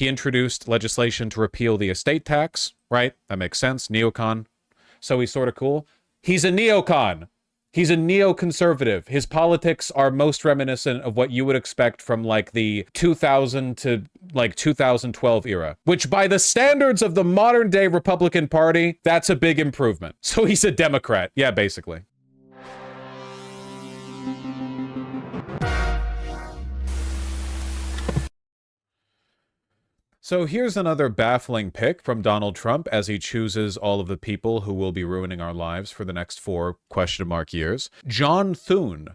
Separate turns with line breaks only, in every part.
He introduced legislation to repeal the estate tax, right? That makes sense. Neocon. So he's sort of cool. He's a neocon. He's a neoconservative. His politics are most reminiscent of what you would expect from like the 2000 to like 2012 era, which by the standards of the modern day Republican Party, that's a big improvement. So he's a Democrat. Yeah, basically. So here's another baffling pick from Donald Trump as he chooses all of the people who will be ruining our lives for the next 4 question mark years. John Thune,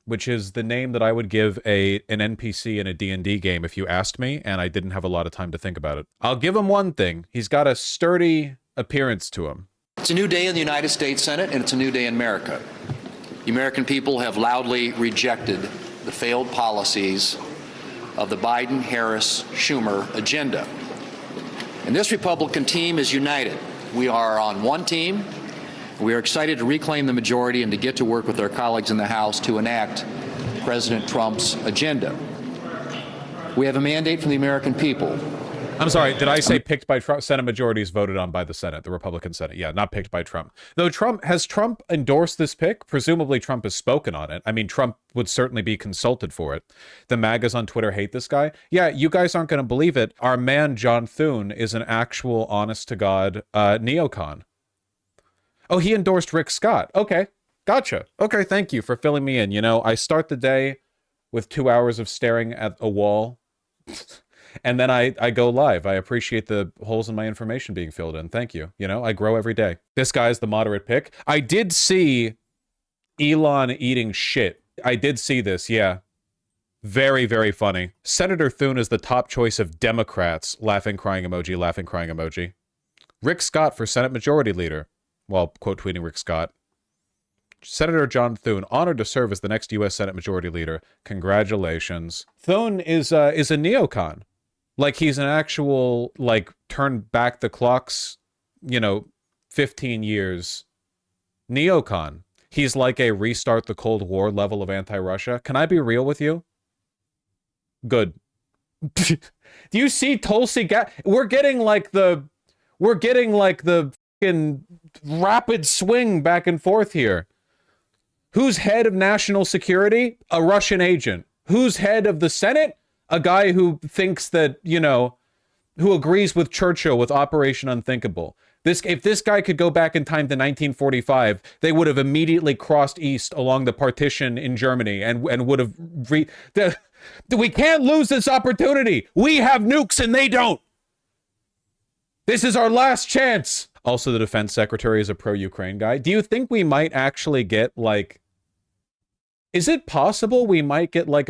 which is the name that I would give an NPC in a D&D game if you asked me, and I didn't have a lot of time to think about it. I'll give him one thing. He's got a sturdy appearance to him.
It's a new day in the United States Senate, and it's a new day in America. The American people have loudly rejected the failed policies of the Biden-Harris-Schumer agenda. And this Republican team is united. We are on one team. We are excited to reclaim the majority and to get to work with our colleagues in the House to enact President Trump's agenda. We have a mandate from the American people.
I'm sorry, did I say picked by Trump? Senate majorities voted on by the Senate, the Republican Senate. Yeah, not picked by Trump. Though has Trump endorsed this pick? Presumably Trump has spoken on it. I mean, Trump would certainly be consulted for it. The MAGAs on Twitter hate this guy. Yeah, you guys aren't going to believe it. Our man, John Thune, is an actual honest-to-God neocon. Oh, he endorsed Rick Scott. Okay, gotcha. Okay, thank you for filling me in. You know, I start the day with 2 hours of staring at a wall. And then I go live. I appreciate the holes in my information being filled in. Thank you. You know, I grow every day. This guy's the moderate pick. I did see Elon eating shit. I did see this, yeah. Very, very funny. Senator Thune is the top choice of Democrats. Laughing, crying emoji, laughing, crying emoji. Rick Scott for Senate Majority Leader. Well, quote tweeting Rick Scott. Senator John Thune, honored to serve as the next U.S. Senate Majority Leader. Congratulations. Thune is a neocon. Like, he's an actual, like, turn back the clocks, you know, 15 years neocon. He's like a restart the Cold War level of anti-Russia. Can I be real with you? Good. Do you see Tulsi We're getting like the fucking rapid swing back and forth here. Who's head of national security? A Russian agent. Who's head of the Senate? A guy who thinks that, you know, who agrees with Churchill with Operation Unthinkable. If this guy could go back in time to 1945, they would have immediately crossed east along the partition in Germany and would have... We can't lose this opportunity. We have nukes and they don't. This is our last chance. Also, the defense secretary is a pro-Ukraine guy. Do you think we might actually get, like... Is it possible we might get like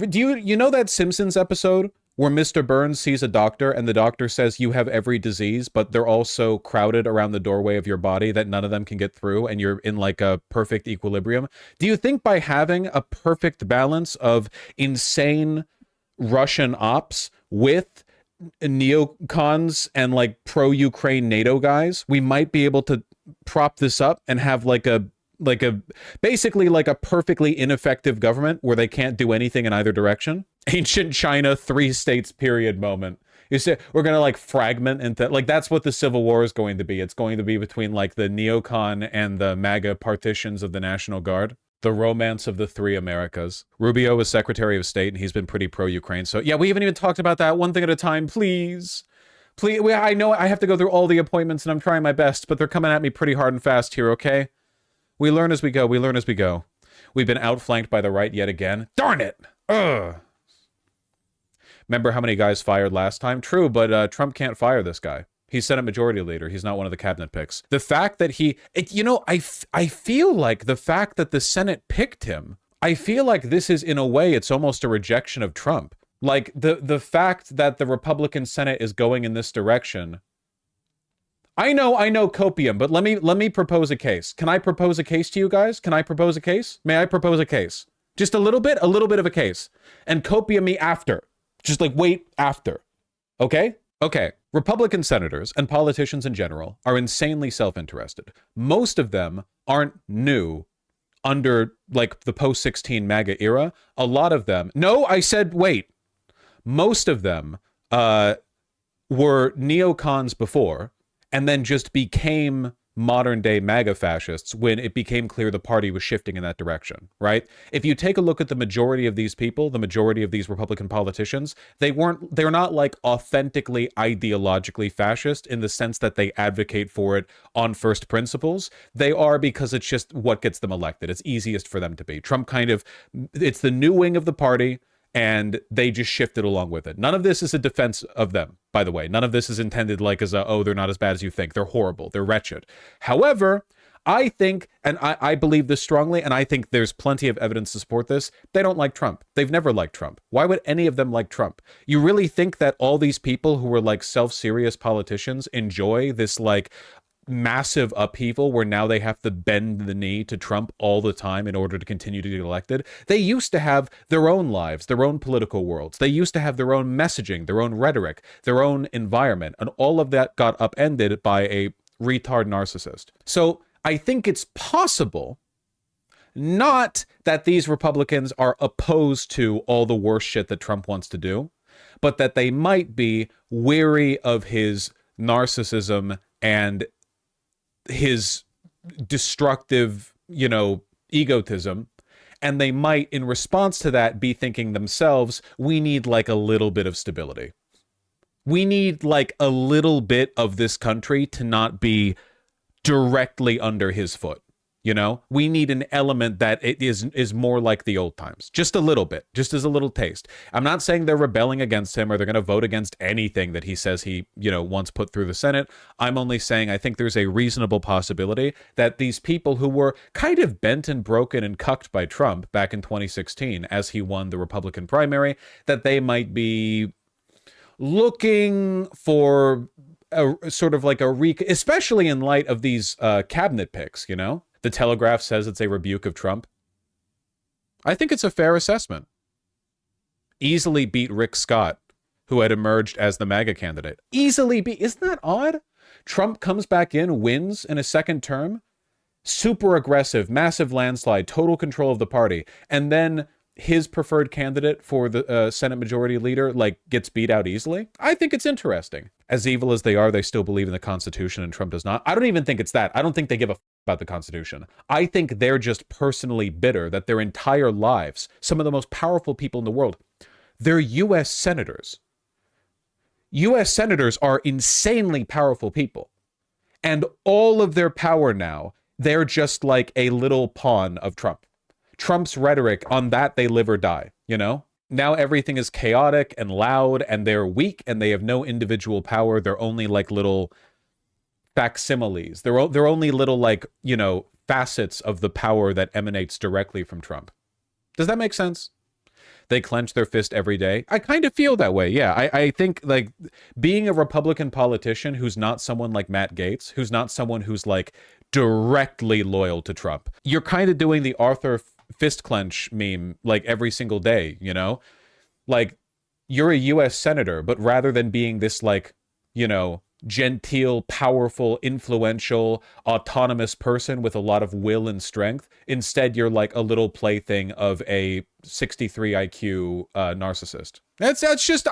do you know that Simpsons episode where Mr. Burns sees a doctor and the doctor says you have every disease, but they're all so crowded around the doorway of your body that none of them can get through and you're in like a perfect equilibrium? Do you think by having a perfect balance of insane Russian ops with neocons and like pro-Ukraine NATO guys, we might be able to prop this up and have basically like a perfectly ineffective government where they can't do anything in either direction? Ancient China 3 states period moment. You say we're gonna like fragment into, like, that's what the Civil War is going to be. It's going to be between like the neocon and the MAGA partitions of the National Guard. The romance of the 3 Americas. Rubio was Secretary of State and he's been pretty pro-Ukraine. So yeah, we haven't even talked about that. One thing at a time, please. Please, I know I have to go through all the appointments and I'm trying my best, but they're coming at me pretty hard and fast here, okay? We learn as we go. We learn as we go. We've been outflanked by the right yet again. Darn it! Ugh. Remember how many guys fired last time? True, but Trump can't fire this guy. He's Senate Majority Leader. He's not one of the cabinet picks. The fact that I feel like the fact that the Senate picked him, I feel like this is, in a way, it's almost a rejection of Trump. Like, the fact that the Republican Senate is going in this direction... I know copium, but let me propose a case. Can I propose a case to you guys? Can I propose a case? May I propose a case? Just a little bit of a case. And copium me after. Just like wait after. Okay? Okay. Republican senators and politicians in general are insanely self-interested. Most of them aren't new under like the post-16 MAGA era. A lot of them, no, I said wait. Most of them were neocons before and then just became modern day MAGA fascists when it became clear the party was shifting in that direction, right? If you take a look at the majority of these people, the majority of these Republican politicians, they're not like authentically ideologically fascist in the sense that they advocate for it on first principles. They are because it's just what gets them elected. It's easiest for them to be. Trump it's the new wing of the party, and they just shifted along with it. None of this is a defense of them, by the way. None of this is intended like as oh, they're not as bad as you think. They're horrible. They're wretched. However, I think, and I believe this strongly, and I think there's plenty of evidence to support this, they don't like Trump. They've never liked Trump. Why would any of them like Trump? You really think that all these people who are like self-serious politicians enjoy this like massive upheaval where now they have to bend the knee to Trump all the time in order to continue to get elected? They used to have their own lives, their own political worlds. They used to have their own messaging, their own rhetoric, their own environment, and all of that got upended by a retard narcissist. So I think it's possible, not that these Republicans are opposed to all the worst shit that Trump wants to do, but that they might be weary of his narcissism and his destructive, egotism. And they might, in response to that, be thinking themselves, we need like a little bit of stability. We need like a little bit of this country to not be directly under his foot. We need an element that it is more like the old times. Just a little bit, just as a little taste. I'm not saying they're rebelling against him or they're going to vote against anything that he says he, wants put through the Senate. I'm only saying I think there's a reasonable possibility that these people who were kind of bent and broken and cucked by Trump back in 2016 as he won the Republican primary, that they might be looking for a sort of like especially in light of these cabinet picks, The Telegraph says it's a rebuke of Trump. I think it's a fair assessment. Easily beat Rick Scott, who had emerged as the MAGA candidate. Easily beat. Isn't that odd? Trump comes back in, wins in a second term. Super aggressive, massive landslide, total control of the party. And then his preferred candidate for the Senate Majority Leader gets beat out easily. I think it's interesting. As evil as they are, they still believe in the Constitution, and Trump does not. I don't even think it's that. I don't think they give a about the Constitution. I think they're just personally bitter that their entire lives, some of the most powerful people in the world, they're U.S. senators. U.S. senators are insanely powerful people. And all of their power now, they're just like a little pawn of Trump. Trump's rhetoric, on that they live or die, Now everything is chaotic and loud, and they're weak, and they have no individual power. They're only like little facsimiles. They're only little facets of the power that emanates directly from Trump. Does that make sense? They clench their fist every day. I kind of feel that way. Yeah, I think being a Republican politician who's not someone like Matt Gaetz, who's not someone who's directly loyal to Trump, you're kind of doing the Arthur fist clench meme every single day, you're a U.S. senator, but rather than being this genteel, powerful, influential, autonomous person with a lot of will and strength, instead you're like a little plaything of a 63 IQ narcissist. That's just,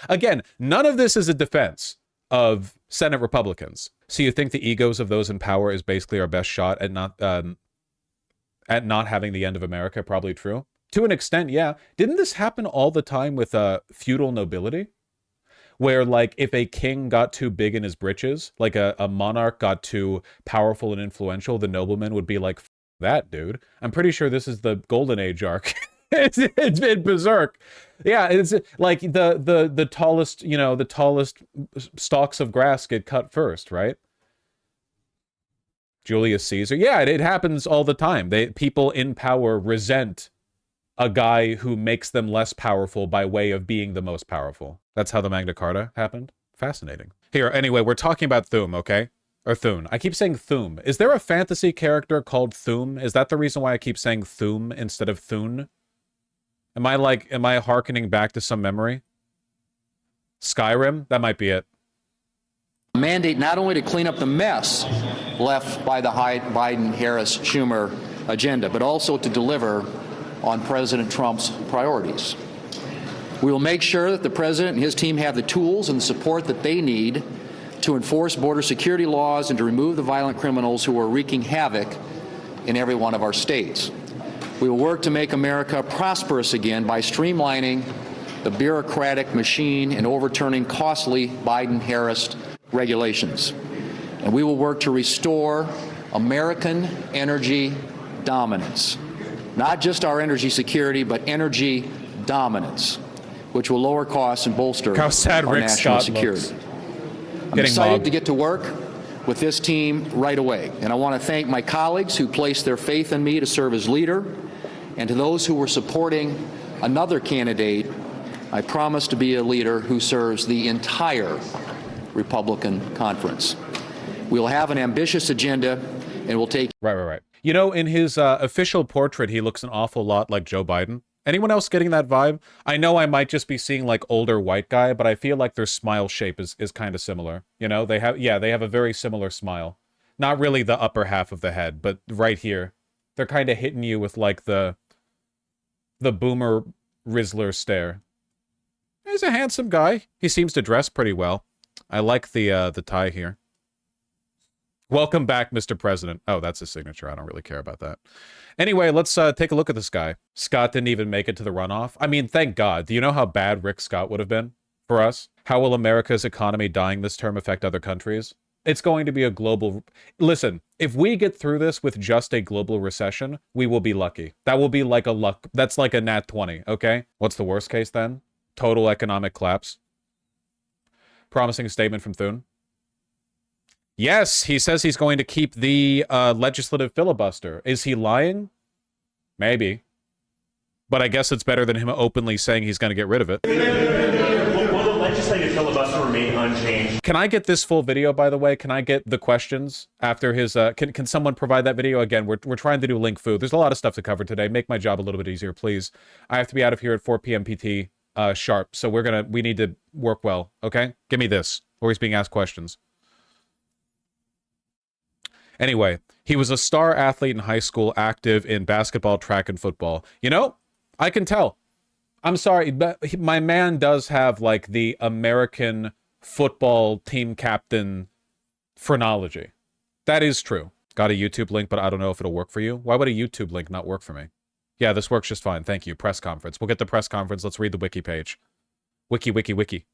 again, none of this is a defense of Senate Republicans. So you think the egos of those in power is basically our best shot at not having the end of America? Probably true. To an extent, yeah. Didn't this happen all the time with feudal nobility? Where if a king got too big in his britches, a monarch got too powerful and influential, the nobleman would be like, that dude. I'm pretty sure this is the Golden Age arc. it's been berserk. Yeah, it's like the tallest, the tallest stalks of grass get cut first, right? Julius Caesar. Yeah, it happens all the time. People in power resent a guy who makes them less powerful by way of being the most powerful. That's how the Magna Carta happened. Fascinating. Here, anyway, we're talking about Thune, okay? Or Thune. I keep saying Thune. Is there a fantasy character called Thune? Is that the reason why I keep saying Thune instead of Thune? Am I hearkening back to some memory? Skyrim? That might be it.
Mandate not only to clean up the mess left by the Biden-Harris-Schumer agenda, but also to deliver on President Trump's priorities. We will make sure that the President and his team have the tools and the support that they need to enforce border security laws and to remove the violent criminals who are wreaking havoc in every one of our states. We will work to make America prosperous again by streamlining the bureaucratic machine and overturning costly Biden-Harris regulations. And we will work to restore American energy dominance. Not just our energy security, but energy dominance, which will lower costs and bolster
How sad
our
Rick
national
Scott
security.
looks.
I'm excited to get to work with this team right away. And I want to thank my colleagues who placed their faith in me to serve as leader. And to those who were supporting another candidate, I promise to be a leader who serves the entire Republican conference. We'll have an ambitious agenda and we'll take...
Right. You know, in his official portrait, he looks an awful lot like Joe Biden. Anyone else getting that vibe? I know I might just be seeing like older white guy, but I feel like their smile shape is kind of similar. You know, they have a very similar smile. Not really the upper half of the head, but right here. They're kind of hitting you with like the boomer Rizzler stare. He's a handsome guy. He seems to dress pretty well. I like the tie here. Welcome back, Mr. President. Oh, that's his signature. I don't really care about that. Anyway, let's take a look at this guy. Scott didn't even make it to the runoff. I mean, thank God. Do you know how bad Rick Scott would have been for us? How will America's economy dying this term affect other countries? It's going to be a global... Listen, if we get through this with just a global recession, we will be lucky. That will be like a luck... That's like a nat 20, okay? What's the worst case then? Total economic collapse. Promising statement from Thune. Yes, he says he's going to keep the legislative filibuster. Is he lying? Maybe. But I guess it's better than him openly saying he's going to get rid of it.
Will the legislative filibuster remain unchanged?
Can I get this full video, by the way? Can I get the questions after his... Can someone provide that video? Again, we're trying to do link food. There's a lot of stuff to cover today. Make my job a little bit easier, please. I have to be out of here at 4 p.m. PT sharp, so we need to work well, okay? Give me this, or he's being asked questions. Anyway, he was a star athlete in high school, active in basketball, track, and football. You know, I can tell. I'm sorry, but my man does have, like, the American football team captain phrenology. That is true. Got a YouTube link, but I don't know if it'll work for you. Why would a YouTube link not work for me? Yeah, this works just fine. Thank you. Press conference. We'll get the press conference. Let's read the wiki page. Wiki.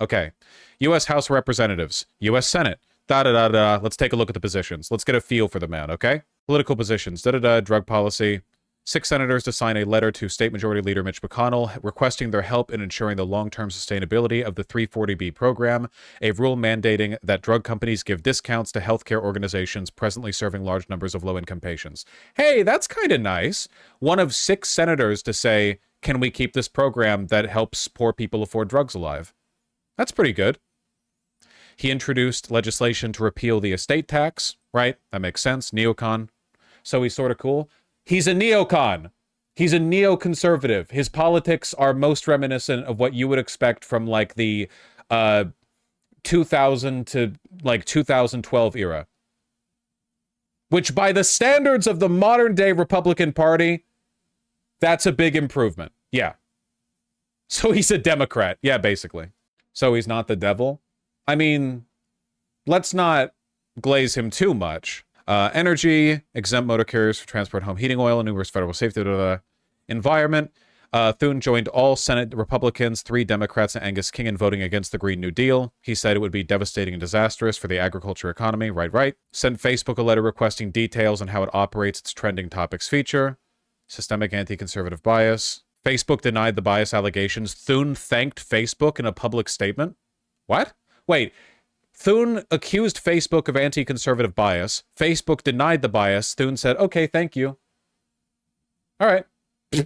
Okay. U.S. House of Representatives. U.S. Senate. Da-da-da-da. Let's take a look at the positions. Let's get a feel for the man, okay? Political positions. Da-da-da. Drug policy. 6 senators to sign a letter to State Majority Leader Mitch McConnell requesting their help in ensuring the long-term sustainability of the 340B program, a rule mandating that drug companies give discounts to healthcare organizations presently serving large numbers of low-income patients. Hey, that's kind of nice. One of 6 senators to say, can we keep this program that helps poor people afford drugs alive? That's pretty good. He introduced legislation to repeal the estate tax, right? That makes sense. Neocon. So he's sort of cool. He's a neocon. He's a neoconservative. His politics are most reminiscent of what you would expect from like the 2000 to like 2012 era. Which by the standards of the modern day Republican Party, that's a big improvement. Yeah. So he's a Democrat. Yeah, basically. So he's not the devil. I mean, let's not glaze him too much. Energy, exempt motor carriers for transport home heating oil, numerous federal safety, environment. Thune joined all Senate Republicans, 3 Democrats, and Angus King in voting against the Green New Deal. He said it would be devastating and disastrous for the agriculture economy. Right. Sent Facebook a letter requesting details on how it operates its trending topics feature. Systemic anti-conservative bias. Facebook denied the bias allegations. Thune thanked Facebook in a public statement. What? Wait. Thune accused Facebook of anti-conservative bias. Facebook denied the bias. Thune said, okay, thank you. All right.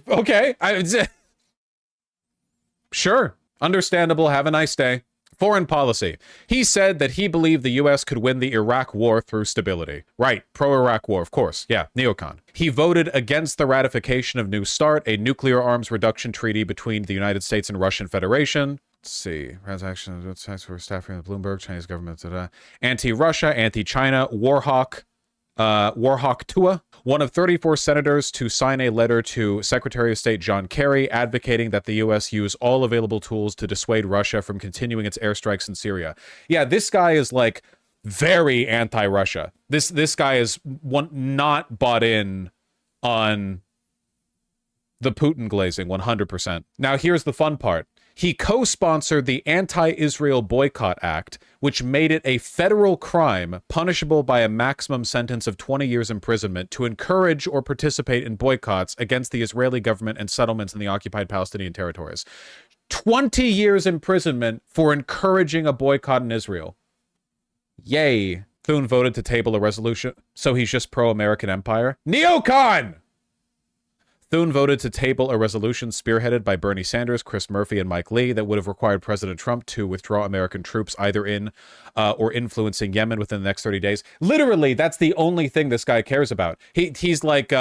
Okay. Sure. Understandable. Have a nice day. Foreign policy. He said that he believed the U.S. could win the Iraq war through stability. Right. Pro-Iraq war, of course. Yeah, neocon. He voted against the ratification of New START, a nuclear arms reduction treaty between the United States and Russian Federation. Let's see. Transaction tax for staffing the Bloomberg, Chinese government. Anti-Russia, anti-China, Warhawk. Warhawk Tua, one of 34 senators to sign a letter to Secretary of State John Kerry advocating that the U.S. use all available tools to dissuade Russia from continuing its airstrikes in Syria. Yeah, this guy is like very anti-Russia. This guy is not bought in on the Putin glazing 100%. Now, here's the fun part. He co-sponsored the Anti-Israel Boycott Act, which made it a federal crime punishable by a maximum sentence of 20 years imprisonment to encourage or participate in boycotts against the Israeli government and settlements in the occupied Palestinian territories. 20 years imprisonment for encouraging a boycott in Israel. Yay. Thune voted to table a resolution, so he's just pro-American empire? Neocon! Thune voted to table a resolution spearheaded by Bernie Sanders, Chris Murphy, and Mike Lee that would have required President Trump to withdraw American troops either in or influencing Yemen within the next 30 days. Literally, that's the only thing this guy cares about. He's like,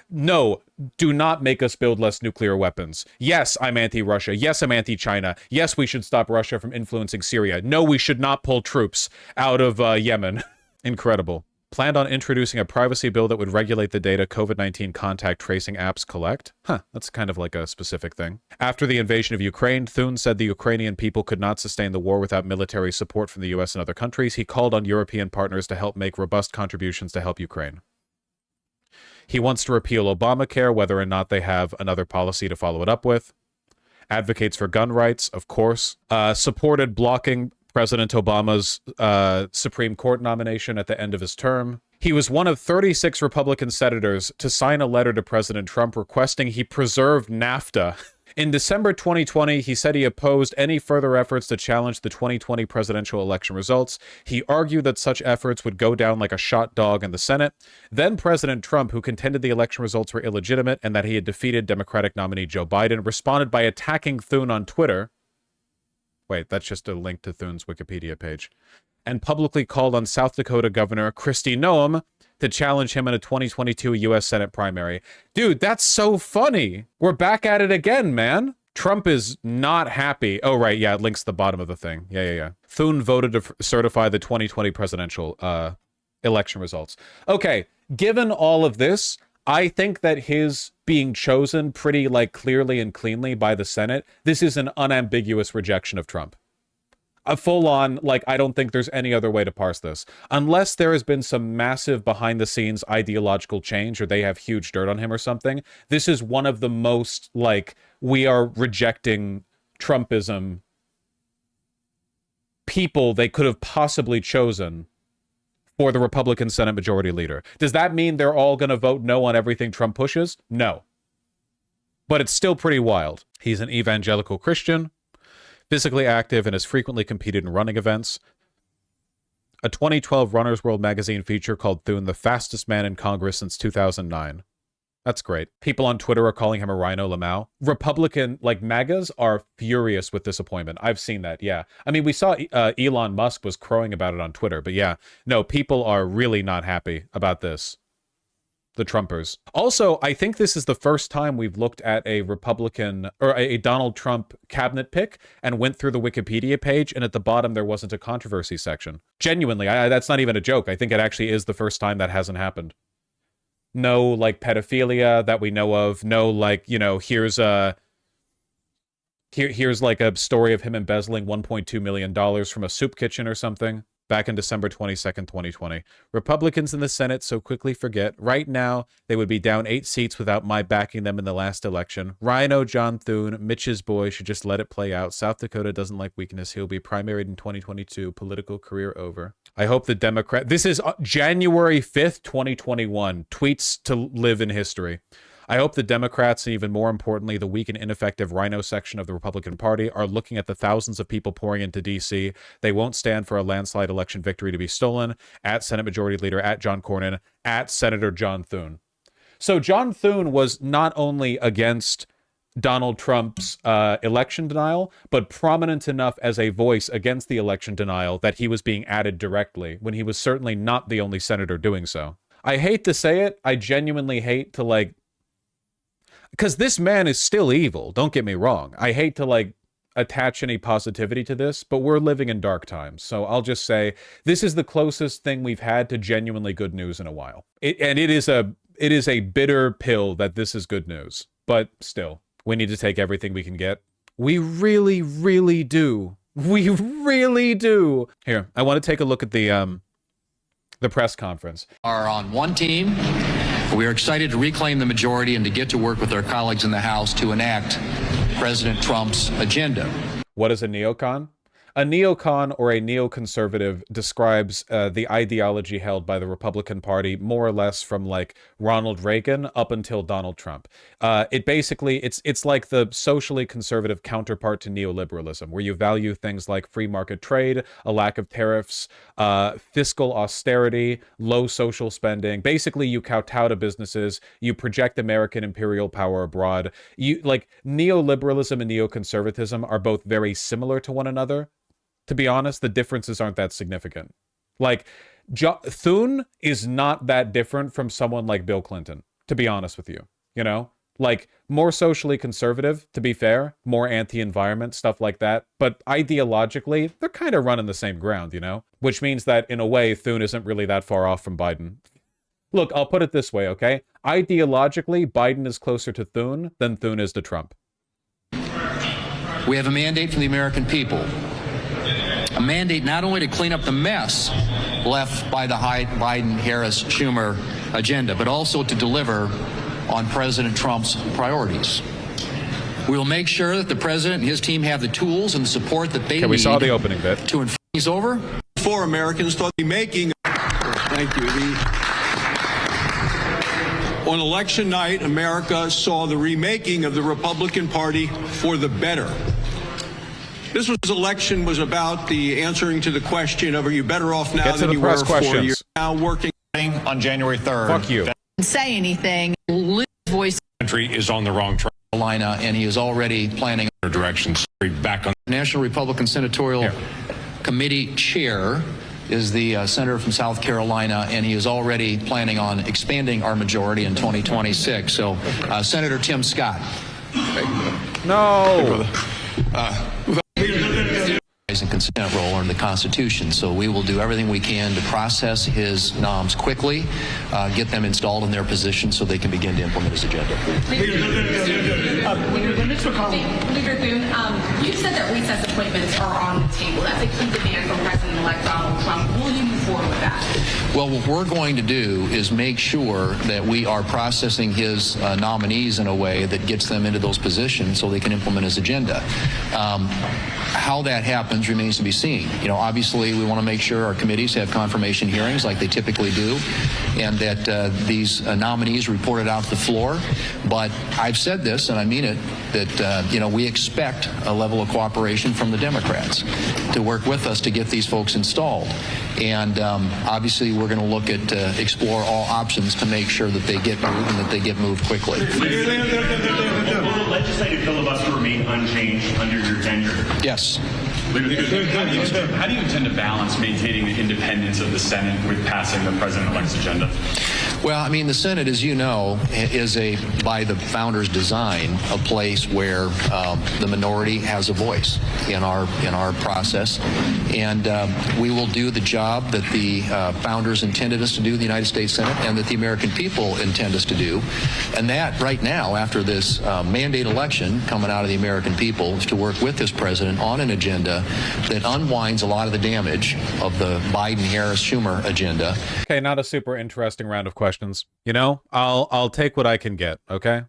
no, do not make us build less nuclear weapons. Yes, I'm anti-Russia. Yes, I'm anti-China. Yes, we should stop Russia from influencing Syria. No, we should not pull troops out of Yemen. Incredible. Planned on introducing a privacy bill that would regulate the data COVID-19 contact tracing apps collect. That's kind of like a specific thing. After the invasion of Ukraine, Thune said the Ukrainian people could not sustain the war without military support from the US and other countries. He called on European partners to help make robust contributions to help Ukraine. He wants to repeal Obamacare, whether or not they have another policy to follow it up with. Advocates for gun rights, of course. Supported blocking President Obama's Supreme Court nomination at the end of his term. He was one of 36 Republican senators to sign a letter to President Trump requesting he preserve NAFTA. In December 2020, he said he opposed any further efforts to challenge the 2020 presidential election results. He argued that such efforts would go down like a shot dog in the Senate. Then President Trump, who contended the election results were illegitimate and that he had defeated Democratic nominee Joe Biden, responded by attacking Thune on Twitter. Wait, that's just a link to Thune's Wikipedia page. And publicly called on South Dakota Governor Kristi Noem to challenge him in a 2022 U.S. Senate primary. Dude, that's so funny. We're back at it again, man. Trump is not happy. Oh, right, yeah, it links to the bottom of the thing. Yeah. Thune voted to certify the 2020 presidential election results. Okay, given all of this, I think that his being chosen pretty clearly and cleanly by the Senate, this is an unambiguous rejection of Trump. A full-on, I don't think there's any other way to parse this. Unless there has been some massive behind-the-scenes ideological change or they have huge dirt on him or something, this is one of the most, we are rejecting Trumpism people they could have possibly chosen for the Republican Senate Majority Leader. Does that mean they're all going to vote no on everything Trump pushes? No. But it's still pretty wild. He's an evangelical Christian, physically active, and has frequently competed in running events. A 2012 Runner's World magazine feature called Thune the fastest man in Congress since 2009. That's great. People on Twitter are calling him a Rhino Lamau. Republican, MAGAs are furious with this appointment. I've seen that, yeah. I mean, we saw Elon Musk was crowing about it on Twitter, but yeah. No, people are really not happy about this. The Trumpers. Also, I think this is the first time we've looked at a Republican, or a Donald Trump cabinet pick, and went through the Wikipedia page, and at the bottom there wasn't a controversy section. Genuinely, that's not even a joke. I think it actually is the first time that hasn't happened. No, pedophilia that we know of. No, here's a story of him embezzling $1.2 million from a soup kitchen or something back in December 22nd, 2020. Republicans in the Senate so quickly forget. Right now, they would be down 8 seats without my backing them in the last election. Rhino John Thune, Mitch's boy, should just let it play out. South Dakota doesn't like weakness. He'll be primaried in 2022. Political career over. I hope the Democrat... This is January 5th, 2021. Tweets to live in history. I hope the Democrats, and even more importantly, the weak and ineffective Rhino section of the Republican Party, are looking at the thousands of people pouring into D.C. They won't stand for a landslide election victory to be stolen. At Senate Majority Leader, at John Cornyn, at Senator John Thune. So John Thune was not only against Donald Trump's election denial, but prominent enough as a voice against the election denial that he was being added directly, when he was certainly not the only senator doing so. I hate to say it. I genuinely hate to because this man is still evil. Don't get me wrong. I hate to attach any positivity to this, but we're living in dark times. So I'll just say this is the closest thing we've had to genuinely good news in a while. It is a bitter pill that this is good news, but still, we need to take everything we can get. We really, really do. We really do. Here, I want to take a look at the press conference.
Are on one team. We are excited to reclaim the majority and to get to work with our colleagues in the House to enact President Trump's agenda.
What is a neocon? A neocon or a neoconservative describes the ideology held by the Republican Party more or less from like Ronald Reagan up until Donald Trump. It basically, it's like the socially conservative counterpart to neoliberalism, where you value things like free market trade, a lack of tariffs, fiscal austerity, low social spending. Basically, you kowtow to businesses, you project American imperial power abroad. You like neoliberalism and neoconservatism are both very similar to one another. To be honest, the differences aren't that significant. Like, Thune is not that different from someone like Bill Clinton, to be honest with you. You know? Like, more socially conservative, to be fair, more anti-environment, stuff like that. But ideologically, they're kind of running the same ground, you know? Which means that, in a way, Thune isn't really that far off from Biden. Look, I'll put it this way, okay? Ideologically, Biden is closer to Thune than Thune is to Trump.
We have a mandate from the American people. A mandate not only to clean up the mess left by the Biden-Harris-Schumer agenda, but also to deliver on President Trump's priorities. We will make sure that the president and his team have the tools and the support that they need.
We saw the opening bit.
To inform. He's over.
Four Americans thought the making. Thank you. On election night, America saw the remaking of the Republican Party for the better. This election was about the answering to the question of, are you better off now than you were 4 years? Now working
on January 3rd.
Fuck you.
Say anything. Voice.
Country is on the wrong track.
Carolina, and he is already planning
Directions back on.
National Republican Senatorial Committee Chair is the senator from South Carolina, and he is already planning on expanding our majority in 2026. So, Senator Tim Scott.
No.
And consent role under the Constitution. So we will do everything we can to process his noms quickly, get them installed in their position so they can begin to implement his agenda.
Leader Thune, you said that recess appointments are on the table. That's a key demand from President-elect Donald Trump. Will you move forward with that?
Well, what we're going to do is make sure that we are processing his nominees in a way that gets them into those positions so they can implement his agenda. How that happens remains to be seen. You know, obviously, we want to make sure our committees have confirmation hearings like they typically do, and that these nominees reported out to the floor. But I've said this, and I mean it, that, you know, we expect a level of cooperation from the Democrats to work with us to get these folks installed. And obviously, we're going to look at explore all options to make sure that they get moved and that they get moved quickly.
Will the legislative filibuster remain unchanged under your tenure?
Yes.
How do you intend to balance maintaining the independence of the Senate with passing the president-elect's agenda?
Well, I mean, the Senate, as you know, is by the founders' design, a place where the minority has a voice in our process, and we will do the job that the founders intended us to do in the United States Senate, and that the American people intend us to do, and that right now, after this mandate election coming out of the American people, is to work with this president on an agenda that unwinds a lot of the damage of the Biden-Harris-Schumer agenda.
Okay, not a super interesting round of questions. You know, I'll take what I can get, okay?